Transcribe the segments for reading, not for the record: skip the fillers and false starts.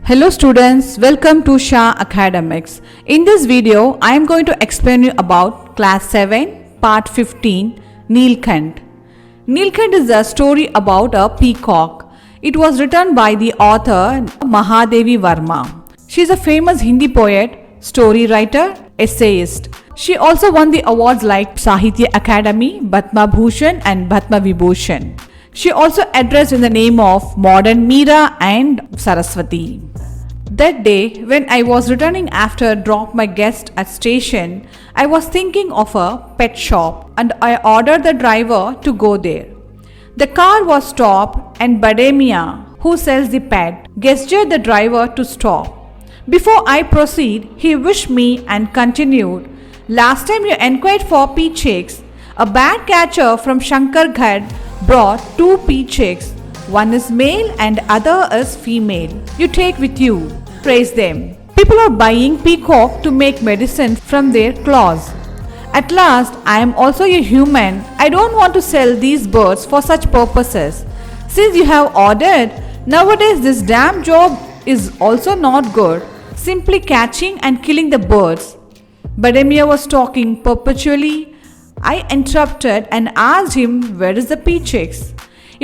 Hello students, welcome to Shah Academics. In this video, I am going to explain you about Class 7, Part 15, Neelkant. Neelkant is a story about a peacock. It was written by the author Mahadevi Verma. She is a famous Hindi poet, story writer, essayist. She also won the awards like Sahitya Academy, Padma Bhushan and Padma Vibhushan. She also addressed in the name of modern Meera and Saraswati. That day, when I was returning after drop my guest at station, I was thinking of a pet shop and I ordered the driver to go there. The car was stopped and Bademia, who sells the pet, gestured the driver to stop. Before I proceed, he wished me and continued, "Last time you inquired for pea chicks. A bad catcher from Shankarghad brought 2 pea chicks. One is male and other is female. You take with you. Praise them." People are buying peacock to make medicine from their claws. At last, I am also a human. I don't want to sell these birds for such purposes. Since you have ordered, nowadays this damn job is also not good. Simply catching and killing the birds. Bademia was talking perpetually. I interrupted and asked him where is the pea chicks.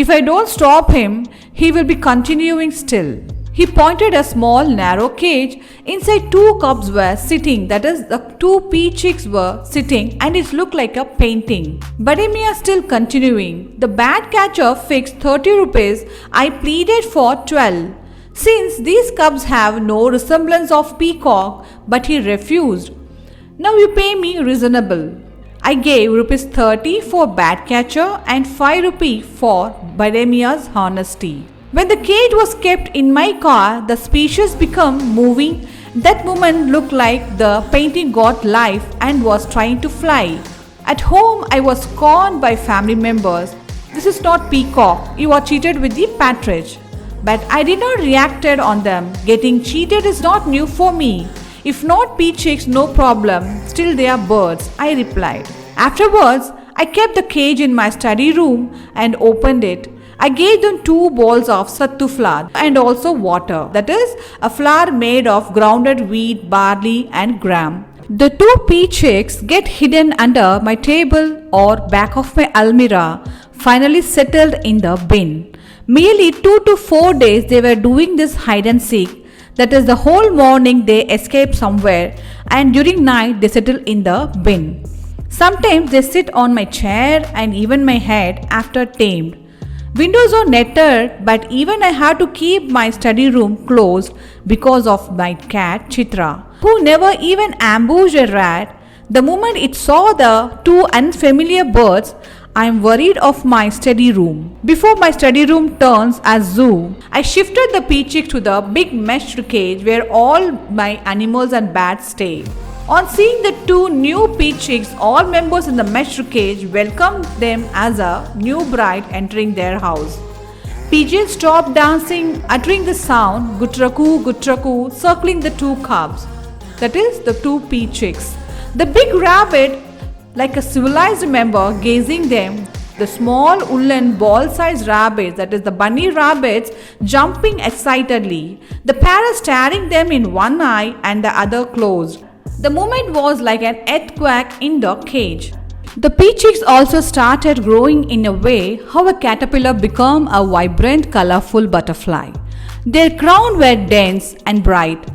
If I don't stop him, he will be continuing still. He pointed a small narrow cage. Inside 2 cubs were sitting, that is the 2 pea chicks were sitting, and it looked like a painting. Bademia still continuing. The bad catcher fixed 30 rupees. I pleaded for 12. Since these cubs have no resemblance of peacock, but he refused. Now you pay me reasonable. I gave rupees 30 for bad catcher and 5 rupees for Bademia's honesty. When the cage was kept in my car, the species became moving. That moment looked like the painting got life and was trying to fly. At home, I was scorned by family members. "This is not peacock. You are cheated with the partridge." But I did not react on them. Getting cheated is not new for me. "If not pea chicks, no problem. Still they are birds," I replied. Afterwards, I kept the cage in my study room and opened it. I gave them 2 bowls of sattu flour and also water, that is, a flour made of grounded wheat, barley and gram. The 2 pea chicks get hidden under my table or back of my almirah, finally settled in the bin. Merely 2 to 4 days they were doing this hide and seek. That is, the whole morning they escape somewhere and during night they settle in the bin. Sometimes they sit on my chair and even my head after tamed. Windows are netted, but even I had to keep my study room closed because of my cat Chitra, who never even ambushed a rat. The moment it saw the 2 unfamiliar birds, I am worried of my study room. Before my study room turns as zoo, I shifted the pea chick to the big meshed cage where all my animals and bats stay. On seeing the 2 new pea chicks, all members in the meshed cage welcomed them as a new bride entering their house. Pigeons stopped dancing, uttering the sound gutraku gutraku, circling the 2 cubs. That is the 2 pea chicks. The big rabbit, like a civilized member, gazing them. The small woolen ball-sized rabbits, that is the bunny rabbits, jumping excitedly. The parrot staring them in one eye and the other closed. The moment was like an earthquake in the cage. The pea chicks also started growing in a way how a caterpillar became a vibrant, colorful butterfly. Their crown were dense and bright,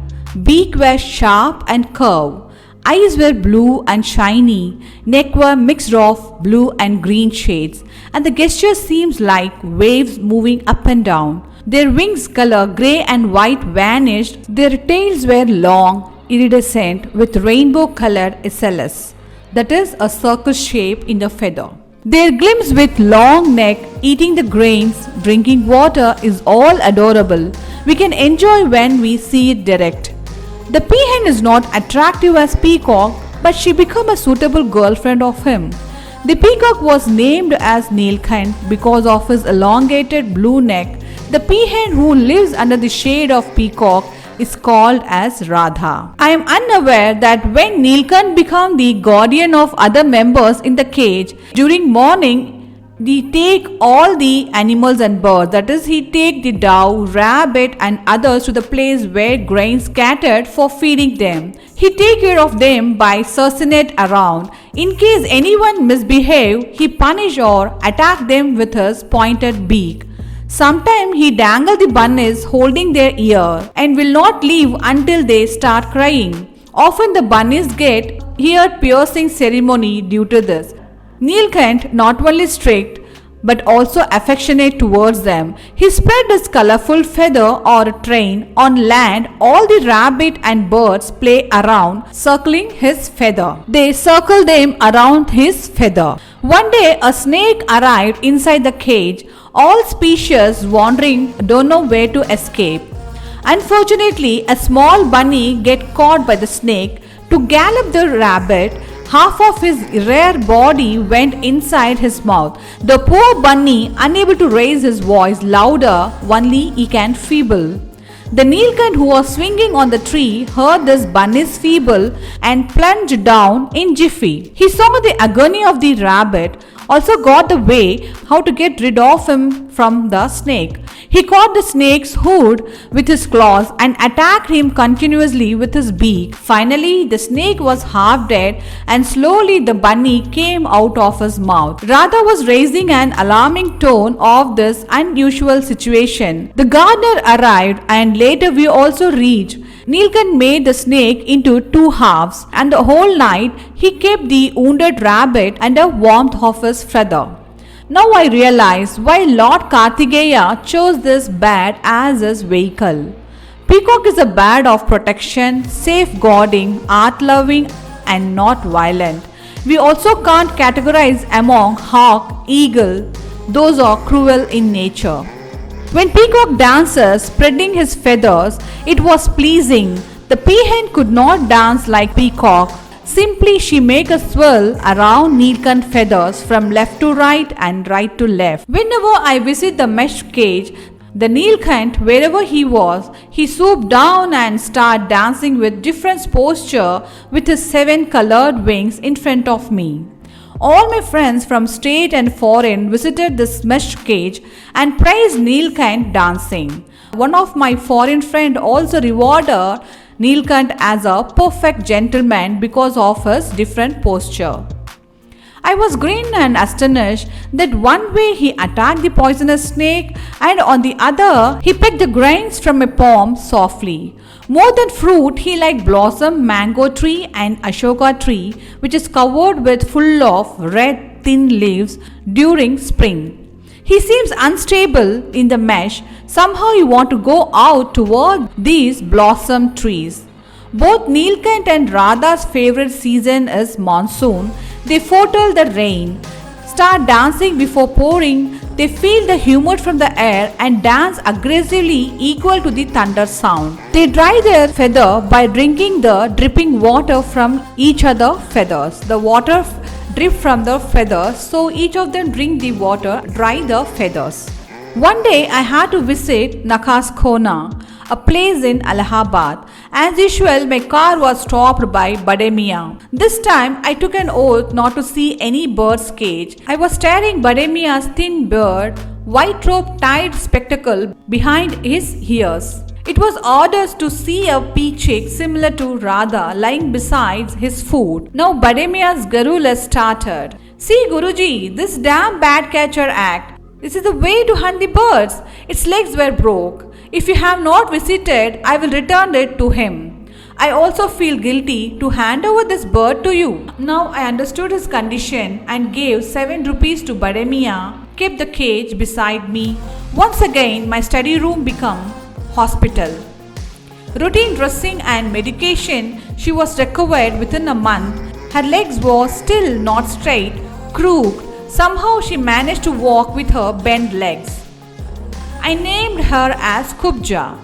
beak were sharp and curved, eyes were blue and shiny, neck were mixed of blue and green shades, and the gesture seems like waves moving up and down. Their wings color grey and white vanished. Their tails were long, iridescent with rainbow colored ocellus, that is a circle shape in the feather. Their glimpse with long neck, eating the grains, drinking water is all adorable. We can enjoy when we see it direct. The peahen is not attractive as peacock, but she became a suitable girlfriend of him. The peacock was named as Neelkant because of his elongated blue neck. The peahen who lives under the shade of peacock is called as Radha. I am unaware that when Neelkant became the guardian of other members in the cage, during morning He take all the animals and birds, that is, he take the dove, rabbit and others to the place where grain scattered for feeding them. He take care of them by circinate around. In case anyone misbehave, he punish or attack them with his pointed beak. Sometimes he dangle the bunnies holding their ear and will not leave until they start crying. Often the bunnies get ear-piercing ceremony due to this. Neelkant not only strict but also affectionate towards them. He spread his colorful feather or train on land. All the rabbit and birds play around, circling his feather. They circle them around his feather. One day a snake arrived inside the cage. All species wandering don't know where to escape. Unfortunately, a small bunny get caught by the snake. To gallop the rabbit, half of his rare body went inside his mouth. The poor bunny, unable to raise his voice louder, only he can feeble. The Neelkant, who was swinging on the tree, heard this bunny's feeble and plunged down in jiffy. He saw the agony of the rabbit, also got the way how to get rid of him from the snake. He caught the snake's hood with his claws and attacked him continuously with his beak. Finally, the snake was half dead and slowly the bunny came out of his mouth. Radha was raising an alarming tone of this unusual situation. The gardener arrived and later we also reached. Neelkant made the snake into two halves and the whole night he kept the wounded rabbit under warmth of his feather. Now I realize why Lord Kartikeya chose this bat as his vehicle. Peacock is a bird of protection, safeguarding, art-loving and not violent. We also can't categorize among hawk, eagle, those are cruel in nature. When Peacock dances, spreading his feathers, it was pleasing. The peahen could not dance like Peacock. Simply she make a swirl around Neelkant feathers from left to right and right to left. Whenever I visit the mesh cage, the Neelkant, wherever he was, he swooped down and started dancing with different posture with his 7 colored wings in front of me. All my friends from state and foreign visited this mesh cage and praised Neelkant dancing. One of my foreign friend also rewarded Neelkant as a perfect gentleman because of his different posture. I was grinned and astonished that one way he attacked the poisonous snake and on the other he picked the grains from a palm softly. More than fruit, he liked blossom, mango tree and ashoka tree which is covered with full of red thin leaves during spring. He seems unstable in the mesh. Somehow you want to go out toward these blossom trees. Both Neelkant and Radha's favorite season is monsoon. They foretell the rain. Start dancing before pouring. They feel the humor from the air and dance aggressively equal to the thunder sound. They dry their feather by drinking the dripping water from each other's feathers. The water drip from the feathers, so each of them drink the water, dry the feathers. One day I had to visit Nakas Khona, a place in Allahabad. As usual, my car was stopped by Bade Mian. This time I took an oath not to see any bird's cage. I was staring Bade Mian's thin beard, white robe tied spectacle behind his ears. It was orders to see a peachick similar to Radha lying beside his food. Now Bade Mian's garrulous started. See Guruji, this damn bat catcher act. This is the way to hunt the birds. Its legs were broke. If you have not visited, I will return it to him. I also feel guilty to hand over this bird to you. Now I understood his condition and gave 7 rupees to Bade Mian, kept the cage beside me. Once again, my study room became hospital. Routine dressing and medication, she was recovered within a month. Her legs were still not straight, crooked. Somehow she managed to walk with her bent legs. I named her as Kubja.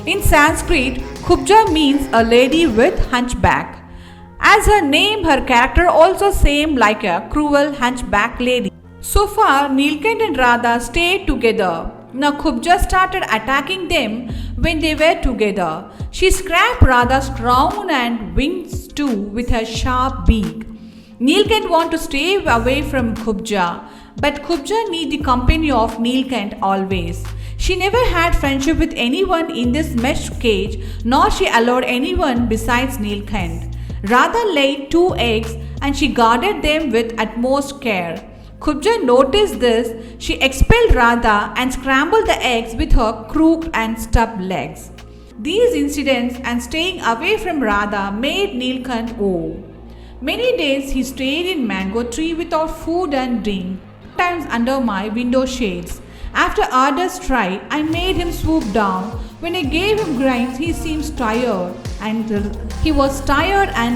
In Sanskrit, Kubja means a lady with hunchback. As her name, her character also seemed like a cruel hunchback lady. So far, Neelkant and Radha stayed together. Now Kubja started attacking them when they were together. She scratched Radha's crown and wings too with her sharp beak. Neelkant wanted to stay away from Kubja, But Kubja need the company of Neelkant always. She never had friendship with anyone in this mesh cage, nor she allowed anyone besides Neelkant. Radha laid 2 eggs and she guarded them with utmost care. Kubja noticed this. She expelled Radha and scrambled the eggs with her crooked and stubbed legs. These incidents and staying away from Radha made Neelkant woe. Many days he stayed in mango tree without food and drink, sometimes under my window shades. After arduous try, I made him swoop down. When I gave him grains, he seems tired and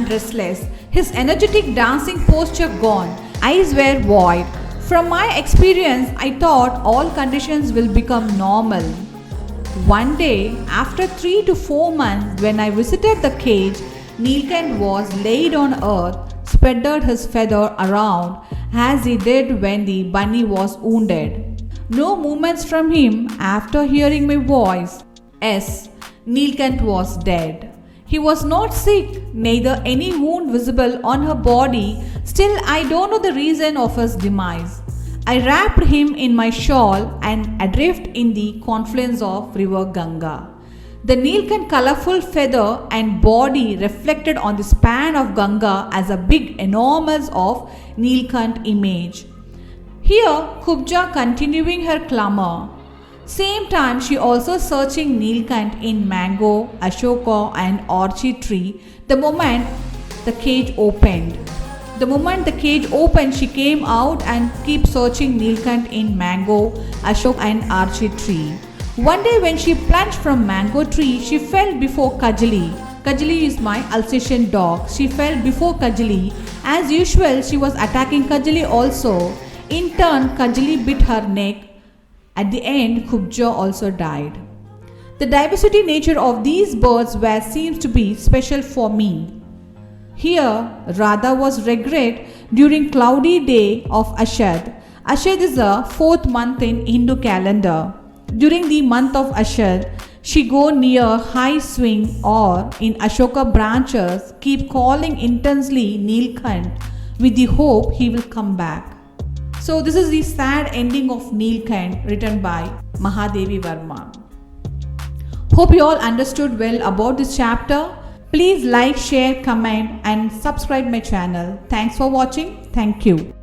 restless. His energetic dancing posture gone. Eyes were void. From my experience, I thought all conditions will become normal. One day, after 3 to 4 months, when I visited the cage, Neelkant was laid on earth, spreaded his feather around as he did when the bunny was wounded. No movements from him after hearing my voice. Yes, Neelkant was dead. He was not sick, neither any wound visible on her body. Still, I don't know the reason of his demise. I wrapped him in my shawl and adrift in the confluence of river Ganga. The Neelkant colorful feather and body reflected on the span of Ganga as a big enormous of Neelkant image. Here, Kubja continuing her clamor. Same time, she also searching Neelkant in mango, ashoka and orchid tree. The moment the cage opened, she came out and keep searching Neelkant in mango, ashoka and orchid tree. One day when she plunged from mango tree, she fell before Kajali. Kajali is my Alsatian dog. She fell before Kajali. As usual, she was attacking Kajali also. In turn, Kajali bit her neck. At the end, Kubja also died. The diversity nature of these birds seems to be special for me. Here, Radha was regret during cloudy day of Ashad. Ashad is the 4th month in Hindu calendar. During the month of Ashad, she go near high swing or in Ashoka branches, keep calling intensely Neelkant with the hope he will come back. So this is the sad ending of Neelkant written by Mahadevi Verma. Hope you all understood well about this chapter. Please like, share, comment and subscribe my channel. Thanks for watching. Thank you.